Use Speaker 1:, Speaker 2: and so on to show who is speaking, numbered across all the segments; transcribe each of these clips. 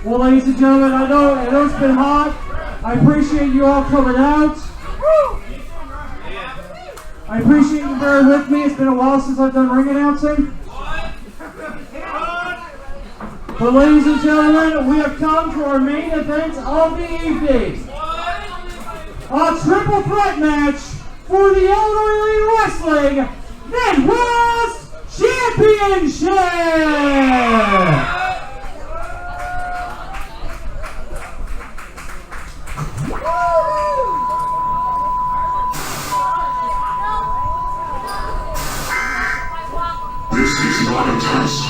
Speaker 1: Well, ladies and gentlemen, I know it's been hot. I appreciate you all coming out. I appreciate you bearing with me. It's been a while since I've done ring announcing. But ladies and gentlemen, we have come to our main event of the evening. A triple threat match for the Illinois Elite Wrestling Midwest Championship!
Speaker 2: This is not a test.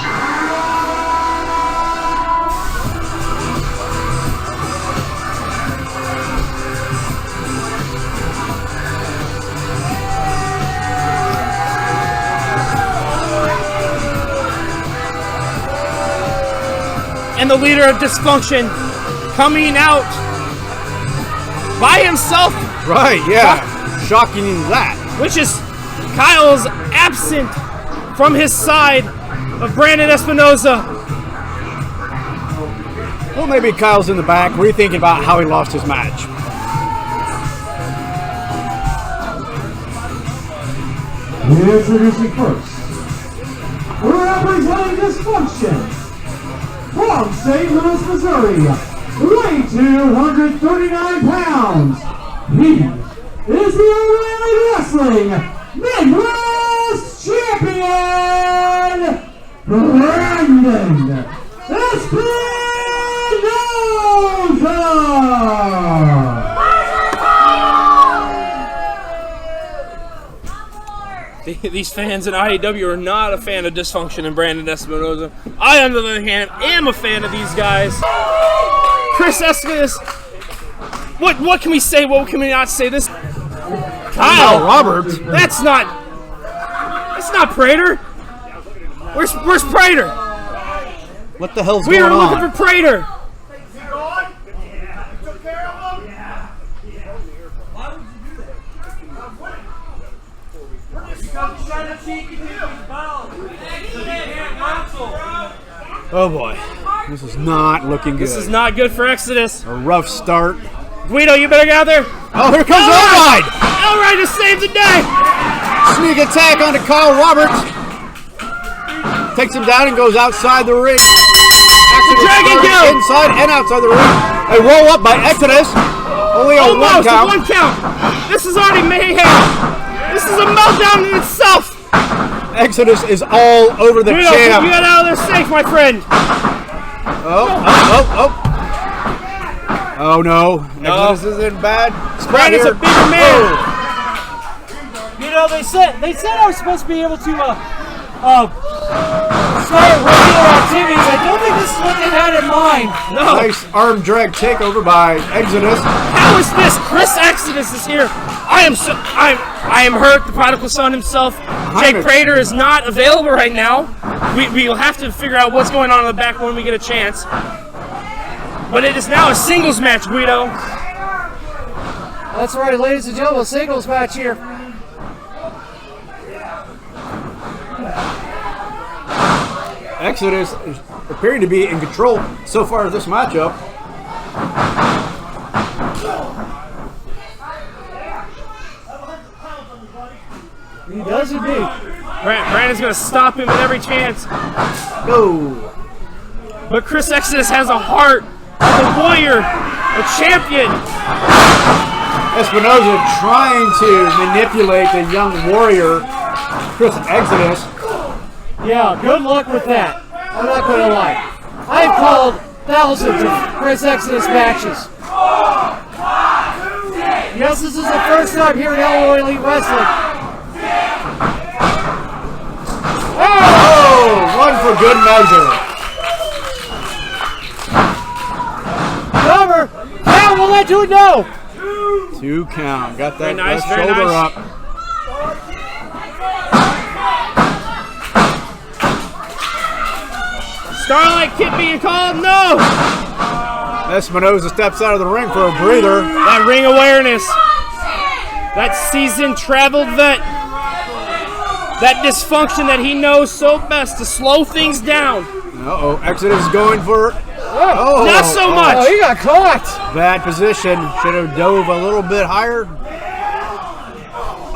Speaker 3: And the leader of Dysfunction coming out by himself.
Speaker 4: Right, yeah. Shocking that.
Speaker 3: Which is Kyle's absent from his side of Brandon Espinosa.
Speaker 4: Well, maybe Kyle's in the back rethinking about how he lost his match.
Speaker 1: Introducing first, representing Dysfunction from St. Louis, Missouri, weighing 239 pounds. He is the Illinois Wrestling Midwest Champion, Brandon Espinosa!
Speaker 3: These fans in IAW are not a fan of Dysfunction and Brandon Espinosa. I, on the other hand, am a fan of these guys. Chris Escalus, what can we say? What can we not say? This Kyle
Speaker 4: Roberts.
Speaker 3: That's not Prater. Where's Prater?
Speaker 4: What the hell's
Speaker 3: We
Speaker 4: going
Speaker 3: are
Speaker 4: on?
Speaker 3: looking for Prater.
Speaker 4: Oh boy, this is not looking good.
Speaker 3: This is not good for Exodus.
Speaker 4: A rough start.
Speaker 3: Guido, you better get out there.
Speaker 4: Oh, here comes Elride!
Speaker 3: Elride to save the day.
Speaker 4: Sneak attack onto Kyle Roberts. Takes him down and goes outside the ring.
Speaker 3: Dragon kill!
Speaker 4: Inside and outside the ring. A roll up by Exodus. Only a
Speaker 3: Almost
Speaker 4: one count.
Speaker 3: a 1 count. This is already mayhem. This is a meltdown in itself.
Speaker 4: Exodus is all over the
Speaker 3: Guido,
Speaker 4: champ.
Speaker 3: you got out of there safe, my friend.
Speaker 4: Oh no. Exodus is in bad spot
Speaker 3: Brandon's
Speaker 4: here.
Speaker 3: a bigger man.
Speaker 1: You know, they said I was supposed to be able to start regular activities. I don't think this is what they had in mind.
Speaker 3: No.
Speaker 4: Nice arm drag takeover by Exodus.
Speaker 3: How is this? Chris Exodus is here. I am hurt. The prodigal son himself, Jake Prater, is not available right now. We will have to figure out what's going on in the back when we get a chance. But it is now a singles match, Guido.
Speaker 1: That's right, ladies and gentlemen, a singles match here.
Speaker 4: Exodus is appearing to be in control so far of this matchup.
Speaker 1: He does indeed.
Speaker 3: Brandon's going to stop him at every chance.
Speaker 4: No.
Speaker 3: But Chris Exodus has a heart of a warrior, a champion.
Speaker 4: Espinosa trying to manipulate the young warrior, Chris Exodus.
Speaker 1: Yeah, good luck with that. I'm not going to lie. I've called thousands of Chris Exodus matches. Yes, this is the first time here in Illinois Elite Wrestling.
Speaker 4: Oh, one for good measure.
Speaker 1: Cover. Now we'll let you know.
Speaker 4: 2 count. Got that
Speaker 3: Very nice,
Speaker 4: left
Speaker 3: very
Speaker 4: shoulder
Speaker 3: nice.
Speaker 4: up.
Speaker 3: Starlight Kid being called, no!
Speaker 4: Espinosa steps out of the ring for a breather.
Speaker 3: That ring awareness, that seasoned traveled vet, that Dysfunction that he knows so best to slow things down.
Speaker 4: Uh-oh, Exodus is going for Oh,
Speaker 3: not so much.
Speaker 1: Oh, he got caught.
Speaker 4: Bad position. Should have dove a little bit higher.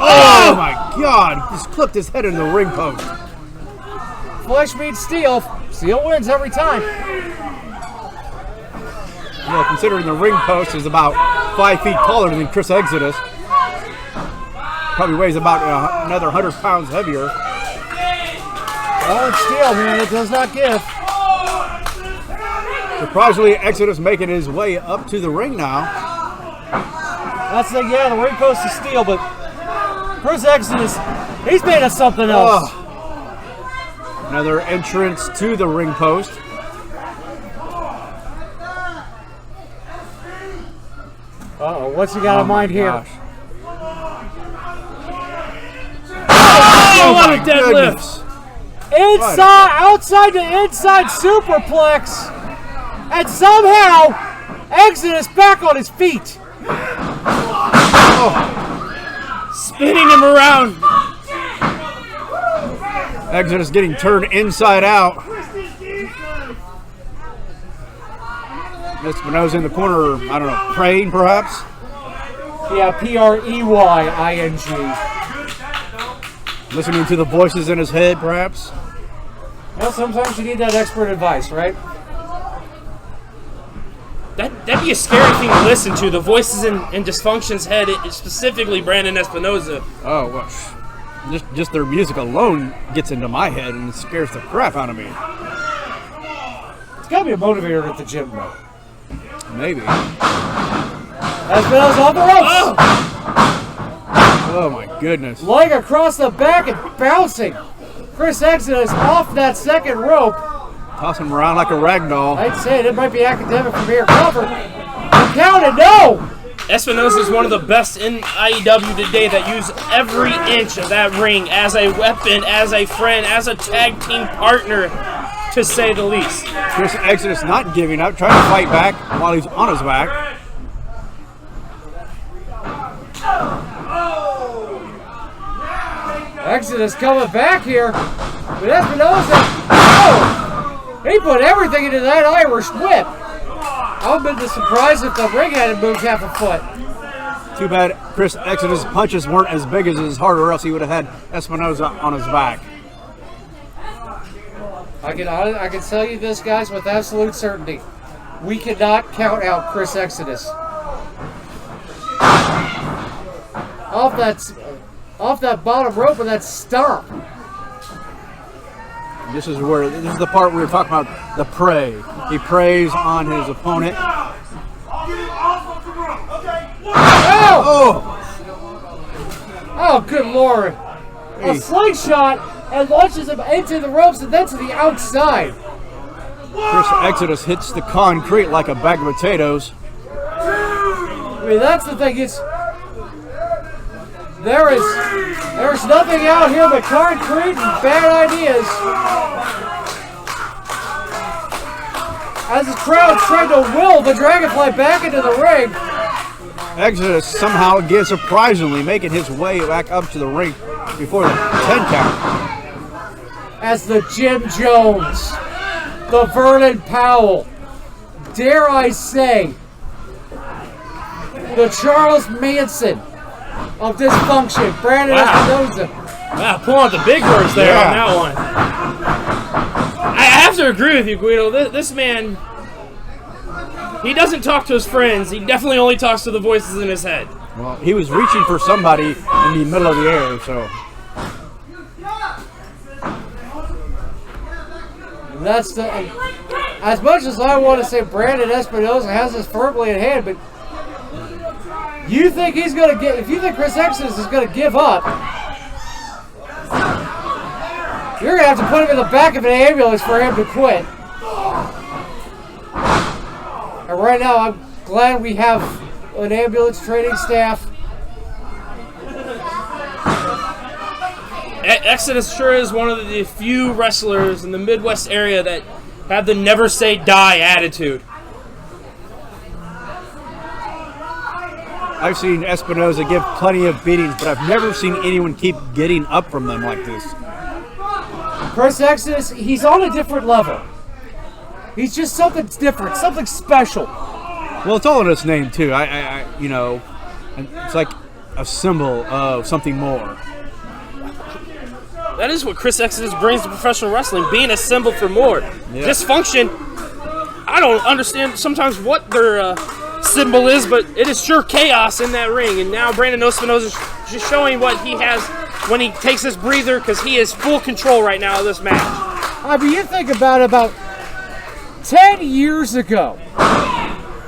Speaker 4: Oh my God! Just clipped his head in the ring post.
Speaker 1: Flesh meets steel. Steel wins every time.
Speaker 4: Well, considering the ring post is about 5 feet taller than Chris Exodus, probably weighs about another 100 pounds heavier.
Speaker 1: Oh, it's steel, man. It does not give.
Speaker 4: Surprisingly, Exodus making his way up to the ring now.
Speaker 1: That's the ring post is steel, but Chris Exodus, he's made us something else.
Speaker 4: Another entrance to the ring post.
Speaker 1: Uh-oh, what's he got in mind here?
Speaker 4: Gosh.
Speaker 3: Oh, what a deadlift!
Speaker 1: Outside to inside superplex, and somehow Exodus back on his feet.
Speaker 3: Spinning him around.
Speaker 4: Exodus getting turned inside out. Espinosa in the corner, I don't know, praying perhaps?
Speaker 1: Yeah, Preying.
Speaker 4: Listening to the voices in his head perhaps?
Speaker 1: Well, sometimes you need that expert advice, right?
Speaker 3: That'd be a scary thing to listen to. The voices in Dysfunction's head, specifically Brandon Espinosa.
Speaker 4: Oh, well, just their music alone gets into my head and scares the crap out of me.
Speaker 1: It's got to be a motivator at the gym, though.
Speaker 4: Maybe.
Speaker 1: Espinosa off the ropes.
Speaker 4: Oh my goodness.
Speaker 1: Leg across the back and bouncing. Chris Exodus off that second rope.
Speaker 4: Tossing him around like a ragdoll.
Speaker 1: I'd say it might be academic from here. Cover. Counted, no!
Speaker 3: Espinosa is one of the best in IEW today that use every inch of that ring as a weapon, as a friend, as a tag team partner, to say the least.
Speaker 4: Chris Exodus not giving up, trying to fight back while he's on his back.
Speaker 1: Exodus coming back here. But Espinosa, he put everything into that Irish whip. I would have been surprised if the ring hadn't moved half a foot.
Speaker 4: Too bad Chris Exodus' punches weren't as big as his heart, or else he would have had Espinosa on his back.
Speaker 1: I can tell you this, guys, with absolute certainty. We cannot count out Chris Exodus. Off that bottom rope with that stomp.
Speaker 4: This is the part we were talking about, the prey. He preys on his opponent.
Speaker 1: Oh, good Lord. A slingshot and launches him into the ropes and then to the outside.
Speaker 4: Chris Exodus hits the concrete like a bag of potatoes.
Speaker 1: I mean, that's the thing. There's nothing out here but concrete and bad ideas. As the crowd's trying to will the Dragonfly back into the ring.
Speaker 4: Exodus somehow, again, surprisingly making his way back up to the ring before the 10 count.
Speaker 1: As the Jim Jones, the Vernon Powell, dare I say, the Charles Manson of Dysfunction, Brandon Espinosa.
Speaker 3: Wow, pulling out the big words there on that one. I have to agree with you, Guido. This man, he doesn't talk to his friends. He definitely only talks to the voices in his head.
Speaker 4: Well, he was reaching for somebody in the middle of the air, so.
Speaker 1: That's as much as I want to say Brandon Espinosa has this firmly in hand, but you think he's going to if you think Chris Exodus is going to give up, you're going to have to put him in the back of an ambulance for him to quit. And right now, I'm glad we have an ambulance training staff.
Speaker 3: Exodus sure is one of the few wrestlers in the Midwest area that have the never say die attitude.
Speaker 4: I've seen Espinosa give plenty of beatings, but I've never seen anyone keep getting up from them like this.
Speaker 1: Chris Exodus, he's on a different level.
Speaker 5: He's just something different, something special.
Speaker 4: Well, it's all in his name too. You know, it's like a symbol of something more.
Speaker 3: That is what Chris Exodus brings to professional wrestling, being a symbol for more.
Speaker 4: Yeah.
Speaker 3: Dysfunction, I don't understand sometimes what their symbol is, but it is sure chaos in that ring. And now Brandon Espinosa is just showing what he has when he takes this breather, because he is full control right now of this match.
Speaker 5: I mean, you think about 10 years ago,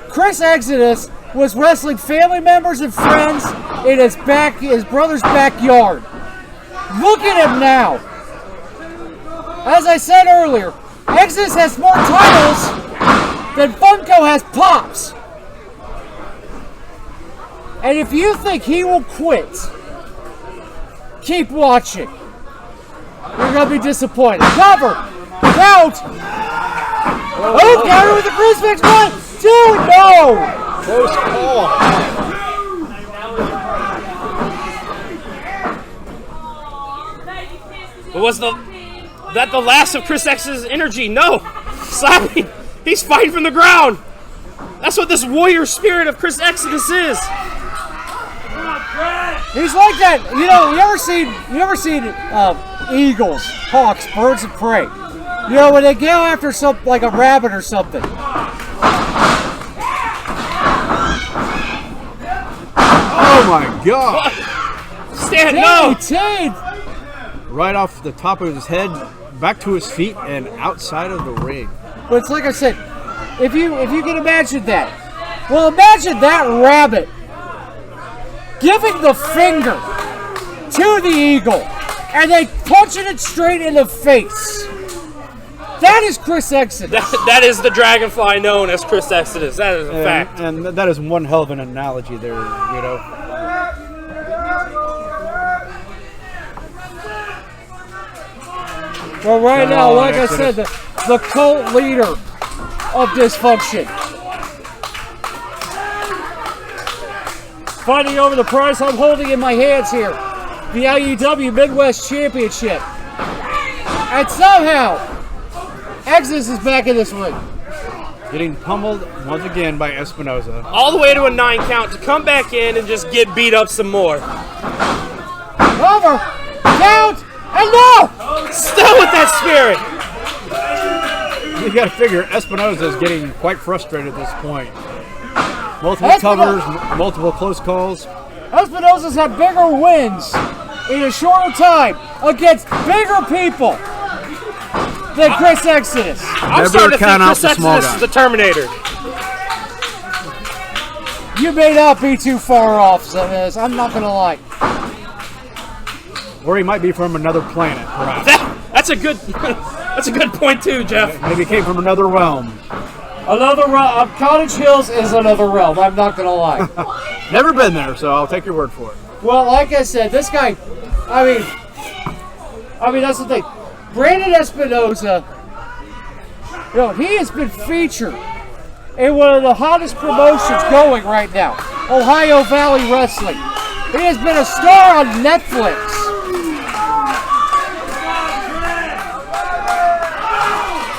Speaker 5: Chris Exodus was wrestling family members and friends in his brother's backyard. Look at him now. As I said earlier, Exodus has more titles than Funko has pops. And if you think he will quit, keep watching. You're going to be disappointed. Cover. Count. Oh, counter with the crucifix. 1, 2, no.
Speaker 4: Close call.
Speaker 3: But was that the last of Chris X's energy? No. Slapping. He's fighting from the ground. That's what this warrior spirit of Chris Exodus is.
Speaker 5: He's like that. You know, you ever seen eagles, hawks, birds of prey? You know, when they go after something like a rabbit or something.
Speaker 4: Oh my God!
Speaker 3: Stand no.
Speaker 4: Right off the top of his head, back to his feet, and outside of the ring.
Speaker 5: But it's like I said, if you can imagine that. Well, imagine that rabbit giving the finger to the eagle and they punching it straight in the face. That is Chris Exodus.
Speaker 3: That is the dragonfly known as Chris Exodus. That is a fact.
Speaker 4: And that is one hell of an analogy there, Guido.
Speaker 5: Well, right now, like I said, the cult leader of Dysfunction. Fighting over the prize I'm holding in my hands here. The IEW Midwest Championship. And somehow, Exodus is back in this ring.
Speaker 4: Getting pummeled once again by Espinosa.
Speaker 3: All the way to a 9 count to come back in and just get beat up some more.
Speaker 5: Over. Count. And no!
Speaker 3: Still with that spirit.
Speaker 4: You got to figure Espinosa is getting quite frustrated at this point. Multiple covers, multiple close calls.
Speaker 5: Espinosa's had bigger wins in a shorter time against bigger people than Chris Exodus.
Speaker 3: I'm starting to think Chris Exodus is the Terminator.
Speaker 5: You may not be too far off, Zmiz. I'm not going to lie.
Speaker 4: Or he might be from another planet, perhaps.
Speaker 3: That's a good point too, Jeff.
Speaker 4: Maybe he came from another realm.
Speaker 5: Another realm. Cottage Hills is another realm. I'm not going to lie.
Speaker 4: Never been there, so I'll take your word for it.
Speaker 5: Well, like I said, this guy, I mean, that's the thing. Brandon Espinosa, you know, he has been featured in one of the hottest promotions going right now, Ohio Valley Wrestling. He has been a star on Netflix.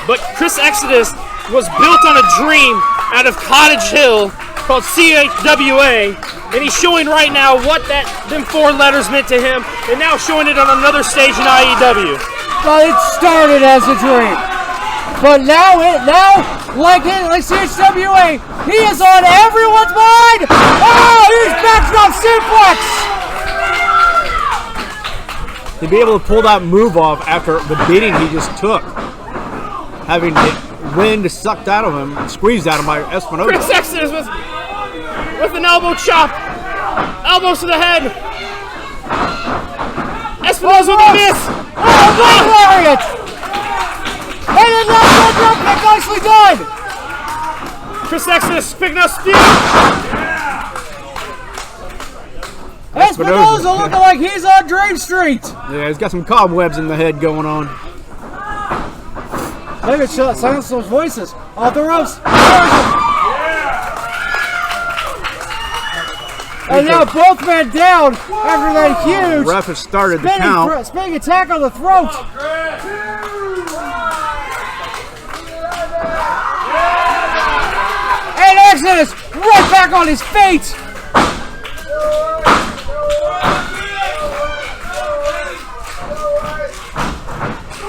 Speaker 3: But Chris Exodus was built on a dream out of Cottage Hill called CHWA, and he's showing right now what them 4 letters meant to him, and now showing it on another stage in IEW.
Speaker 5: But it started as a dream. But now, like CHWA, he is on everyone's mind. Oh, he's backdrop suplex.
Speaker 4: To be able to pull that move off after the beating he just took, having the wind sucked out of him, squeezed out of him by Espinosa.
Speaker 3: Chris Exodus with an elbow chop, elbows to the head. Espinosa with a miss.
Speaker 5: Oh, good lariat! And another drop kick, nicely done!
Speaker 3: Chris Exodus picking up speed.
Speaker 5: Espinosa looking like he's on Dream Street.
Speaker 4: Yeah, he's got some cobwebs in the head going on.
Speaker 5: Maybe silence those voices. Off the ropes. And now both men down after that huge
Speaker 4: Ref has started the count.
Speaker 5: spinning attack on the throat. Exodus right back on his feet.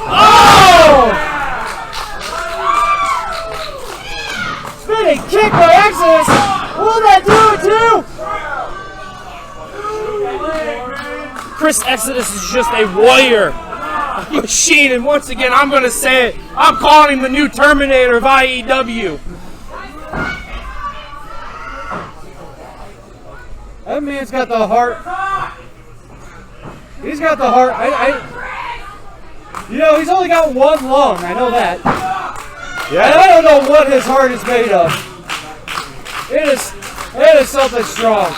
Speaker 5: Oh! Spinning kick by Exodus. Will that do it too?
Speaker 3: Chris Exodus is just a warrior, a machine, and once again, I'm going to say it. I'm calling him the new Terminator of IEW.
Speaker 5: That man's got the heart. He's got the heart. You know, he's only got one lung. I know that. Yeah. And I don't know what his heart is made of. It is something strong.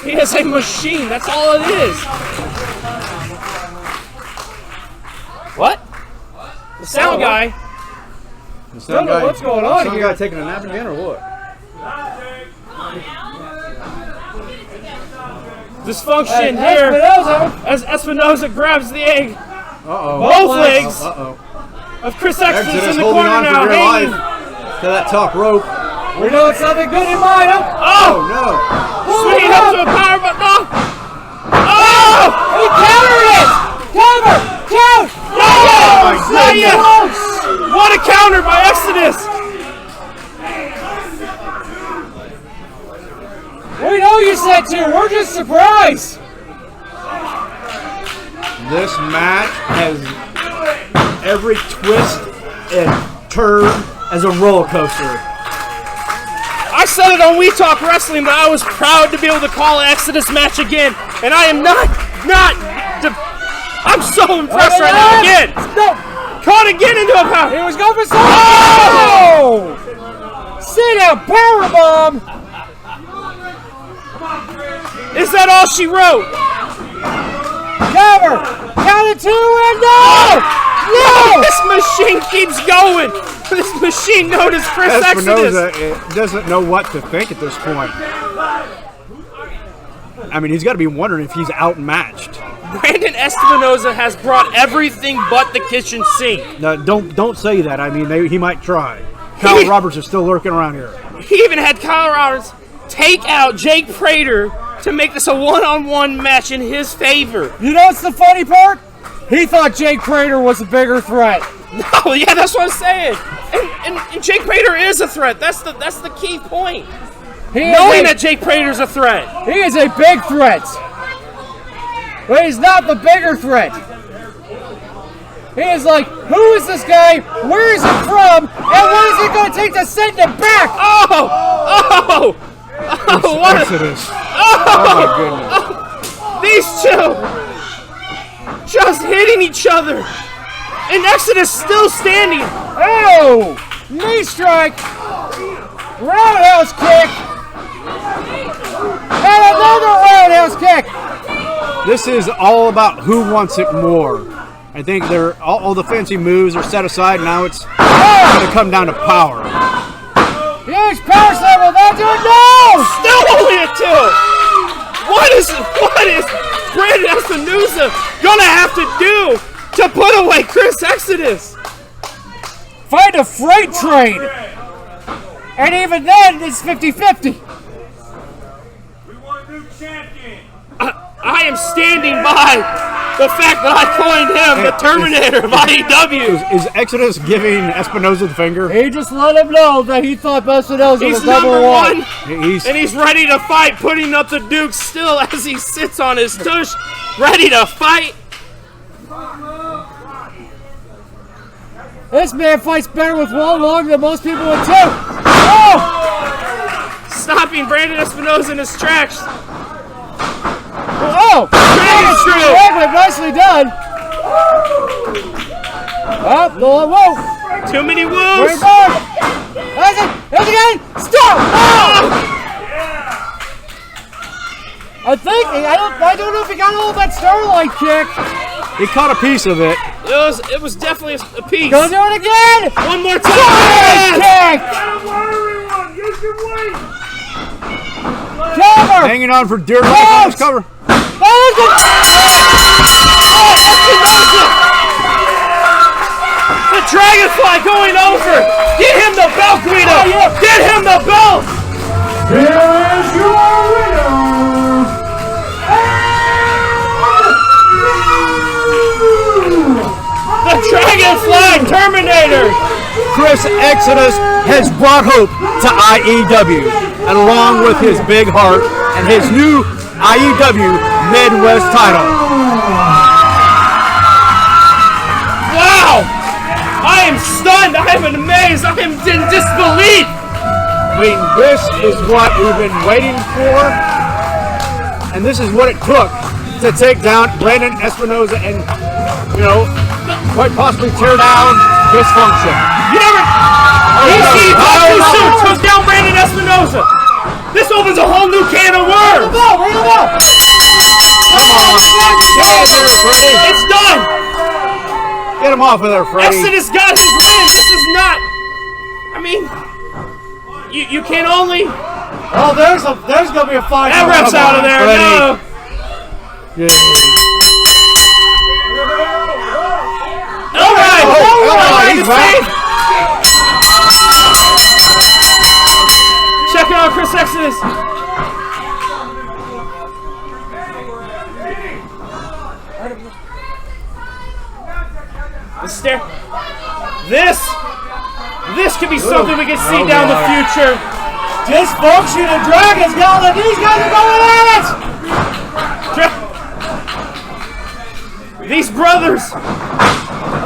Speaker 3: He is a machine. That's all it is. What? The sound guy.
Speaker 4: The
Speaker 5: I don't know what's going on
Speaker 4: Some
Speaker 5: here.
Speaker 4: guy taking a nap again or what?
Speaker 3: Dysfunction
Speaker 5: Hey,
Speaker 3: here
Speaker 5: Espinosa.
Speaker 3: as Espinosa grabs the egg.
Speaker 4: Uh-oh.
Speaker 3: Both legs
Speaker 4: Uh-oh.
Speaker 3: of Chris Exodus
Speaker 4: Exodus
Speaker 3: in the
Speaker 4: holding
Speaker 3: corner
Speaker 4: on
Speaker 3: now.
Speaker 4: for dear
Speaker 3: Hanging.
Speaker 4: life to that top rope.
Speaker 5: We know it's something good in mind.
Speaker 3: Oh!
Speaker 4: No.
Speaker 3: Swinging up to a power, but no! Oh!
Speaker 5: He countered it. Cover. Count.
Speaker 3: Oh!
Speaker 4: my
Speaker 3: Say it! What a counter by Exodus!
Speaker 5: We know you said to. We're just surprised.
Speaker 4: This match has every twist and turn as a roller coaster.
Speaker 3: I said it on We Talk Wrestling that I was proud to be able to call an Exodus match again, and I am I'm so impressed right now again.
Speaker 5: No.
Speaker 3: Caught again into a power.
Speaker 5: He was going for something. Oh! Sit down, powerbomb.
Speaker 3: Is that all she wrote?
Speaker 5: Cover. Count it 2 and no. No.
Speaker 3: This machine keeps going. This machine known as Chris
Speaker 4: Espinosa
Speaker 3: Exodus.
Speaker 4: doesn't know what to think at this point. I mean, he's got to be wondering if he's outmatched.
Speaker 3: Brandon Espinosa has brought everything but the kitchen sink.
Speaker 4: No, don't say that. I mean, he might try. Kyle Roberts is still lurking around here.
Speaker 3: He even had Kyle Roberts take out Jake Prater to make this a one-on-one match in his favor.
Speaker 5: You know what's the funny part? He thought Jake Prater was a bigger threat.
Speaker 3: No, yeah, that's what I'm saying. And Jake Prater is a threat. That's the key point. Knowing that Jake Prater's a threat.
Speaker 5: He is a big threat. But he's not the bigger threat. He is like, who is this guy? Where is he from? And what is it going to take to send him back?
Speaker 3: Oh, what
Speaker 4: Exodus.
Speaker 3: Oh,
Speaker 4: my goodness.
Speaker 3: These two just hitting each other. And Exodus still standing.
Speaker 5: Oh! Knee strike. Roundhouse kick. And another roundhouse kick.
Speaker 4: This is all about who wants it more. I think all the fancy moves are set aside. Now it's going to come down to power.
Speaker 5: Huge power slam. Will that do it? No!
Speaker 3: Still only a 2. What is Brandon Espinosa gonna have to do to put away Chris Exodus?
Speaker 5: Find a freight train. And even then, it's 50-50.
Speaker 3: I am standing by the fact that I coined him the Terminator of IEW.
Speaker 4: Is Exodus giving Espinosa the finger?
Speaker 5: He just let him know that he thought Espinosa was
Speaker 3: He's number one,
Speaker 4: He's
Speaker 3: and he's ready to fight, putting up the Duke still as he sits on his tush, ready to fight.
Speaker 5: This man fights better with one lung than most people with 2. Oh!
Speaker 3: Stopping Brandon Espinosa in his tracks.
Speaker 5: Oh!
Speaker 3: Dragon Screw!
Speaker 5: Nicely done. Oh, whoa.
Speaker 3: Too many
Speaker 5: Bring
Speaker 3: woos.
Speaker 5: back. That's it. There's again. Stop. Oh! I don't know if he got all that Starlight kick.
Speaker 4: he caught a piece of it.
Speaker 3: It was definitely a piece.
Speaker 5: Go do it again.
Speaker 3: One more time.
Speaker 5: Kick. Cover.
Speaker 4: Hanging on for dear life on this cover.
Speaker 3: The Dragonfly going over. Get him the belt, Guido. Get him the belt.
Speaker 4: Exodus has brought hope to IEW, and along with his big heart and his new IEW Midwest title.
Speaker 3: Wow! I am stunned. I am amazed. I am in disbelief.
Speaker 4: I mean, this is what we've been waiting for, and this is what it took to take down Brandon Espinosa and, you know, quite possibly tear down Dysfunction.
Speaker 3: You never. He talked too soon. Took down Brandon Espinosa. This opens a whole new can of worms.
Speaker 5: Ring the bell.
Speaker 4: Come on, get out of there, Freddie.
Speaker 3: It's done.
Speaker 4: Get him off of there, Freddie.
Speaker 3: Exodus got his win. This is not. I mean, you can only.
Speaker 5: Oh, there's gonna be a fight.
Speaker 3: That ref's out of there.
Speaker 4: Freddie.
Speaker 3: No.
Speaker 4: Yeah.
Speaker 3: All right.
Speaker 4: He's back.
Speaker 3: Check out Chris Exodus. The stair. This could be something we can see down the future.
Speaker 5: Dysfunction and Dragons going. These guys are going at it.
Speaker 3: These brothers.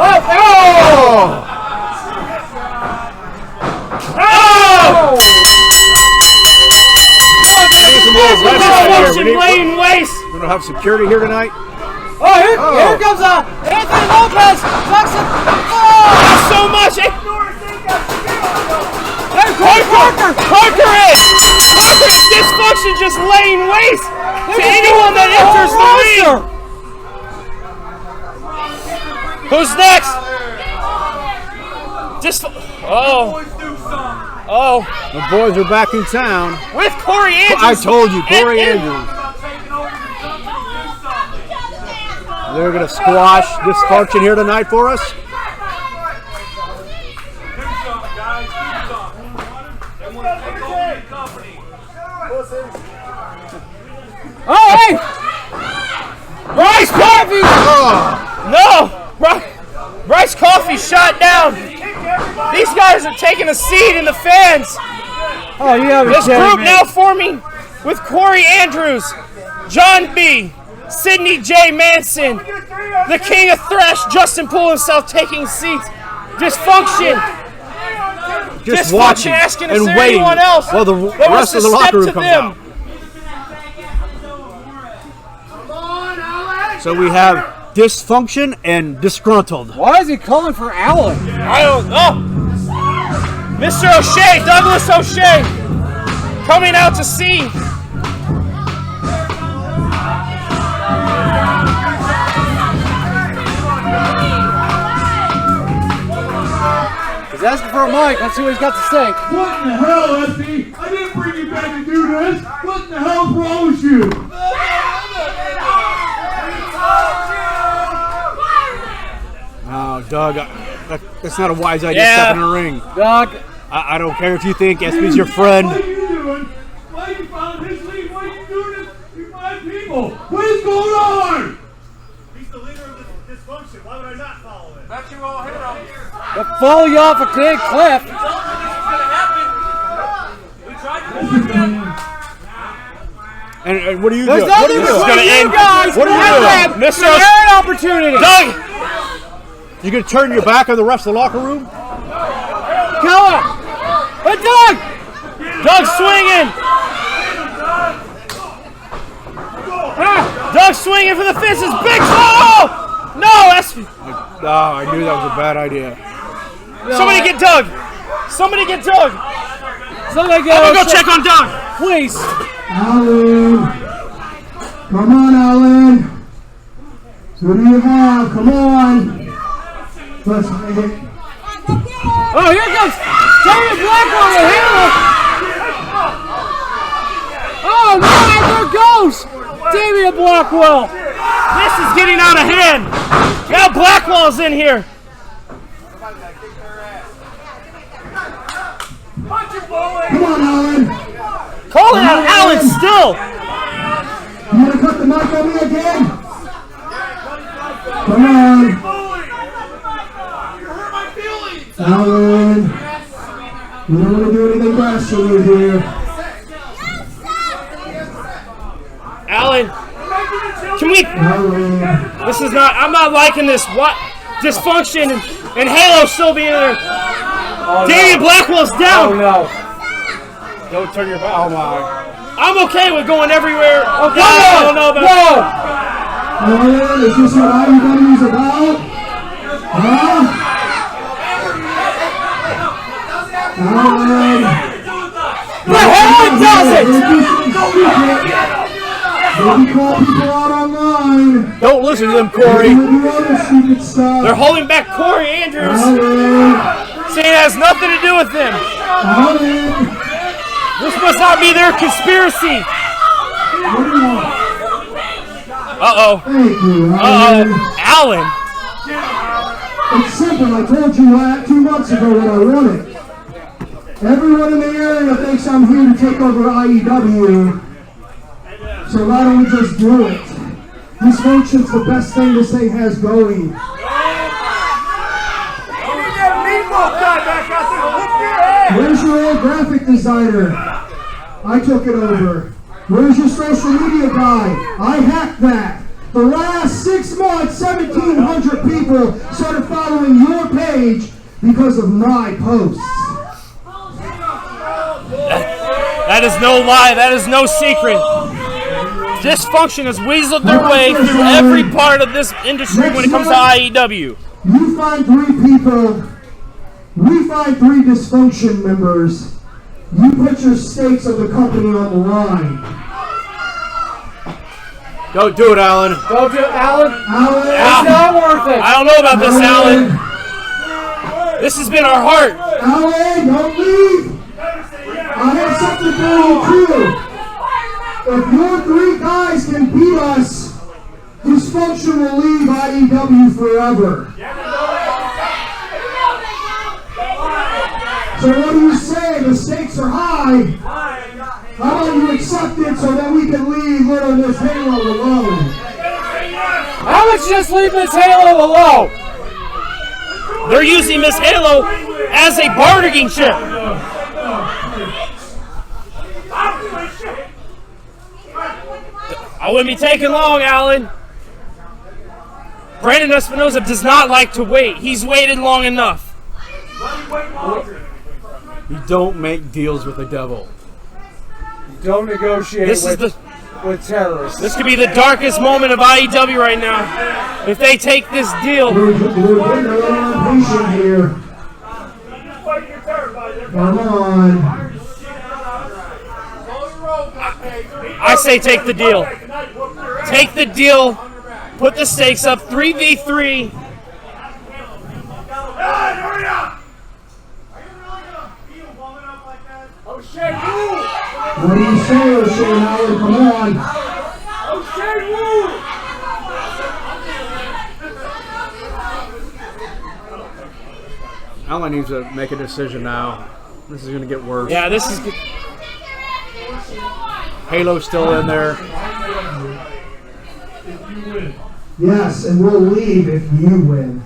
Speaker 5: Oh!
Speaker 3: Dysfunction laying waste.
Speaker 4: We're gonna have security here tonight.
Speaker 5: Oh, here comes Anthony Lopez. Jackson.
Speaker 3: Not so much. Parker is Dysfunction just laying waste to anyone that enters the ring. Who's next? Oh.
Speaker 4: The boys are back in town.
Speaker 3: With Corey Andrews.
Speaker 4: I told you, Corey Andrews. They're going to squash Dysfunction here tonight for us.
Speaker 5: Oh, hey!
Speaker 3: Bryce Coffee! No! Bryce Coffee shot down. These guys are taking a seat in the fans.
Speaker 5: Oh, yeah.
Speaker 3: This group now forming with Corey Andrews, John B., Sidney J. Manson, the King of Thrash, Justin Poole himself taking seats. Dysfunction.
Speaker 4: Just
Speaker 3: Dysfunction
Speaker 4: watching
Speaker 3: asking
Speaker 4: and
Speaker 3: is there
Speaker 4: waiting
Speaker 3: anyone else
Speaker 4: while the
Speaker 3: that
Speaker 4: rest
Speaker 3: wants to
Speaker 4: of the
Speaker 3: step
Speaker 4: locker room
Speaker 3: to
Speaker 4: comes
Speaker 3: them.
Speaker 4: out. So we have Dysfunction and Disgruntled.
Speaker 5: Why is he calling for Allen?
Speaker 3: I don't know. Mr. O'Shea, Douglas O'Shea, coming out to see.
Speaker 5: He's asking for a mic. Let's see what he's got to say.
Speaker 1: What in the hell, SP? I didn't bring you back to do this. What in the hell's wrong with you?
Speaker 4: Oh, Doug, that's not a wise idea stepping in the ring.
Speaker 5: Doug.
Speaker 4: I don't care if you think SP's your friend.
Speaker 1: What are you doing? Why are you following his lead? Why are you doing this to my people? What is going on?
Speaker 6: He's the leader of the Dysfunction. Why would I not follow him? That's your all hero.
Speaker 5: They'll follow you off a big cliff.
Speaker 6: This is gonna happen. We tried to warn them.
Speaker 4: And what are you
Speaker 5: There's
Speaker 4: doing?
Speaker 5: nothing
Speaker 4: What are you
Speaker 5: between
Speaker 4: doing?
Speaker 5: you guys.
Speaker 4: What are you doing?
Speaker 3: Mr.
Speaker 5: An opportunity.
Speaker 3: Doug!
Speaker 4: You gonna turn your back on the rest of the locker room?
Speaker 5: Come on. Hey, Doug.
Speaker 3: Doug swinging! Doug swinging for the fences. Big ball! No, that's.
Speaker 4: Oh, I knew that was a bad idea.
Speaker 3: Somebody get Doug! Somebody get Doug!
Speaker 5: Somebody
Speaker 3: I'm gonna go check on Doug!
Speaker 5: Please.
Speaker 1: Alan. Come on, Alan. Who do you have? Come on. Let's make it.
Speaker 5: Oh, here comes David Blackwell to handle. Oh, no, there goes Damian Blackwell.
Speaker 3: This is getting out of hand! Now Blackwell's in here!
Speaker 1: Come on, Alan.
Speaker 3: Calling out Allen still!
Speaker 1: You want to cut the mic on me again? Come on.
Speaker 6: You hurt my feelings.
Speaker 1: Alan. We don't want to do anything blasphemy here.
Speaker 3: Alan, can we? This is not. I'm not liking this. What? Dysfunction and Halo still being there.
Speaker 5: Oh,
Speaker 3: Damian Blackwell's down.
Speaker 5: Oh no.
Speaker 4: Don't turn your back. Oh my.
Speaker 3: I'm okay with going everywhere.
Speaker 5: Okay.
Speaker 3: I don't know about.
Speaker 5: No.
Speaker 1: Alan, is this what IEW's about? Huh? Alan.
Speaker 5: The hell it doesn't!
Speaker 1: Maybe call people out online.
Speaker 4: Don't listen to them, Corey.
Speaker 3: They're holding back Corey Andrews,
Speaker 1: Alan.
Speaker 3: saying it has nothing to do with them.
Speaker 1: Alan.
Speaker 3: This must not be their conspiracy.
Speaker 1: What do you want?
Speaker 3: Uh-oh.
Speaker 1: Thank you, Alan.
Speaker 3: Alan.
Speaker 1: It's simple. I told you 2 months ago what I wanted. Everyone in the area thinks I'm here to take over IEW. So why don't we just do it? Dysfunction's the best thing this thing has going. Where's your old graphic designer? I took it over. Where's your social media guy? I hacked that. The last 6 months, 1,700 people started following your page because of my posts.
Speaker 3: That is no lie. That is no secret. Dysfunction has weaseled their way through every part of this industry when it comes to IEW.
Speaker 1: You find 3 people, we find 3 Dysfunction members, you put your stakes of the company on the line.
Speaker 4: Don't do it, Alan.
Speaker 5: Don't do it, Alan.
Speaker 1: Alan,
Speaker 5: It's not worth it.
Speaker 3: I don't know about this, Alan. This has been our heart.
Speaker 1: Alan, don't leave. I have something for you too. If your 3 guys can beat us, Dysfunction will leave IEW forever. So what do you say? The stakes are high. How about you accept it so that we can leave little Miss Halo alone?
Speaker 5: How about you just leave Miss Halo alone?
Speaker 3: They're using Miss Halo as a bargaining chip. I wouldn't be taking long, Alan. Brandon Espinosa does not like to wait. He's waited long enough.
Speaker 4: You don't make deals with the devil.
Speaker 5: Don't negotiate with terrorists.
Speaker 3: This could be the darkest moment of IEW right now. If they take this deal.
Speaker 1: We're getting a little impatient here. Come on.
Speaker 3: I say take the deal. Take the deal. Put the stakes up 3v3.
Speaker 1: What do you say, O'Shea Howard? Come on.
Speaker 4: Alan needs to make a decision now. This is going to get worse.
Speaker 3: Yeah, this is good.
Speaker 4: Halo's still in there.
Speaker 1: Yes, and we'll leave if you win.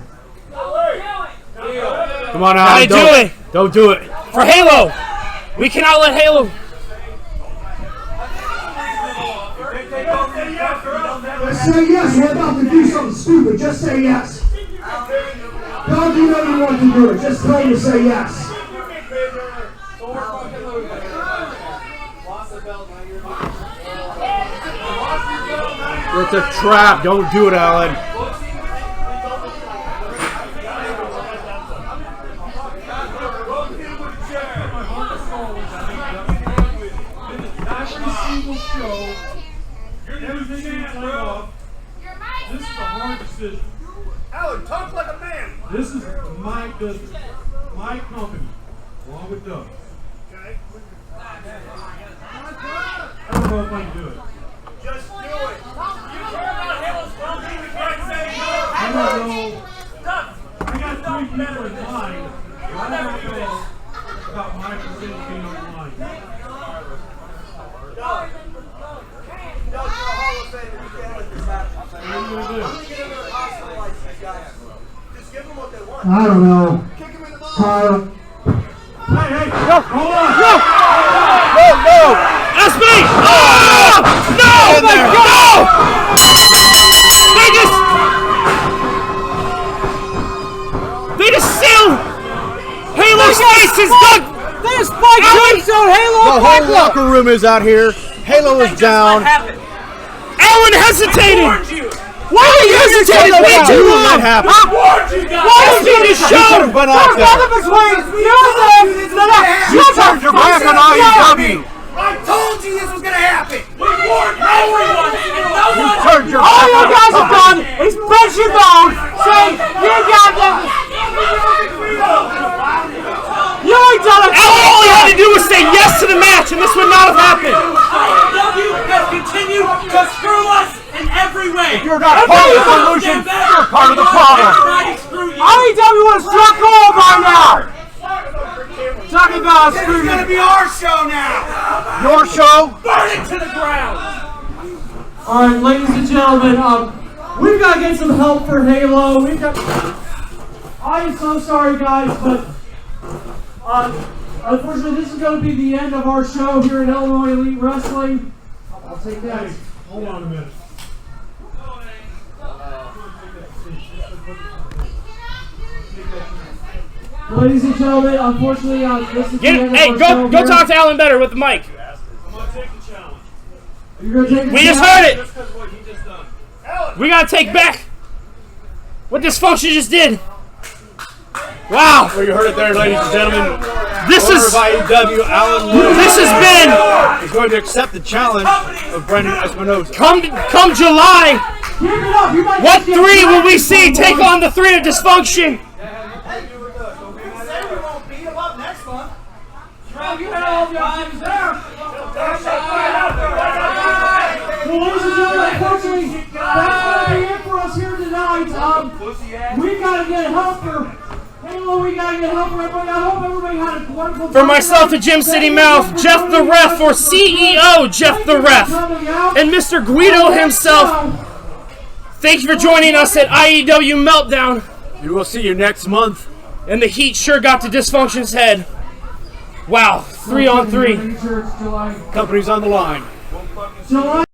Speaker 4: Come on, Alan.
Speaker 3: Gotta do it.
Speaker 4: Don't do it.
Speaker 3: For Halo. We cannot let Halo.
Speaker 1: Say yes, we're about to do something stupid. Just say yes. God, you know you want to do it. Just tell him to say yes.
Speaker 4: It's a trap. Don't do it, Alan.
Speaker 6: This is a hard decision. Alan, talk like a man. This is my business, my company, along with Doug. Okay. I don't know if I can do it. Just do it. You care about Halo's company? You can't say no. I don't know. I got 3 people in mind. I don't know about my position being on the line. Doug, you're a Hall of Famer. You can't let this happen. What are you going to do? I'm going to get into their hostilize these guys. Just give them what they want.
Speaker 1: I don't know. Kyle, Hey,
Speaker 4: Go.
Speaker 1: hold on.
Speaker 4: Go. No, no.
Speaker 3: SB! Oh! No!
Speaker 4: In there.
Speaker 3: No! They just sealed Halo's face is dug!
Speaker 5: They just spiked jumps on Halo.
Speaker 4: The whole locker room is out here. Halo is down.
Speaker 3: Alan hesitated!
Speaker 6: Warned you!
Speaker 3: Why are you hesitating way too long?
Speaker 4: That happened.
Speaker 6: Warned you guys!
Speaker 3: Why is he just
Speaker 4: You could
Speaker 3: show?
Speaker 4: have been out there. You turned your back on IEW.
Speaker 6: I told you this was gonna happen! We warned everyone! And no one...
Speaker 4: Turned your
Speaker 5: All
Speaker 4: back
Speaker 5: you
Speaker 4: on
Speaker 5: guys have done
Speaker 4: IEW.
Speaker 5: is punch your mouth, say you got them. You ain't done it.
Speaker 3: Alan all he had to do was say yes to the match and this would not have happened.
Speaker 6: IEW has continued to screw us in every way!
Speaker 4: You're not part of the solution. You're part of the problem.
Speaker 6: Everybody screw you!
Speaker 5: IEW would have struck gold by now. Talking about
Speaker 6: This is gonna be our show now!
Speaker 4: Your show.
Speaker 6: Burn it to the ground!
Speaker 1: All right, ladies and gentlemen, we've got to get some help for Halo. I am so sorry, guys, but unfortunately, this is going to be the end of our show here at Illinois Elite Wrestling. I'll take that.
Speaker 6: Hold on a minute.
Speaker 1: Ladies and gentlemen, unfortunately, this is the end of
Speaker 3: Hey,
Speaker 1: our
Speaker 3: go
Speaker 1: show here.
Speaker 3: talk to Alan better with the mic.
Speaker 6: I'm gonna take the challenge.
Speaker 1: You're going to take
Speaker 3: We
Speaker 1: the
Speaker 3: just
Speaker 1: challenge?
Speaker 3: heard it.
Speaker 6: Just because what he just done.
Speaker 3: We gotta take back what Dysfunction just did. Wow.
Speaker 4: Well, you heard it there, ladies and gentlemen.
Speaker 3: This
Speaker 4: Owner
Speaker 3: is
Speaker 4: of IEW, Alan Lewis,
Speaker 3: this has been
Speaker 4: is going to accept the challenge of Brendan Espinosa.
Speaker 3: come July.
Speaker 1: Keep it up. You might
Speaker 3: What
Speaker 1: just get
Speaker 3: three will we
Speaker 1: back
Speaker 3: see
Speaker 1: to
Speaker 3: take on the three of Dysfunction?
Speaker 1: Well, ladies and gentlemen, unfortunately, that's going to be it for us here tonight. We've got to get help for Halo. We got to get help for everybody. I hope everybody had a wonderful time.
Speaker 3: For myself and Jim City Mouth, Jeff the Ref, or CEO Jeff the Ref, and Mr. Guido himself, thank you for joining us at IEW Meltdown.
Speaker 4: We will see you next month.
Speaker 3: And the heat sure got to Dysfunction's head. Wow, 3 on 3.
Speaker 1: July
Speaker 4: Company's on the line.
Speaker 1: July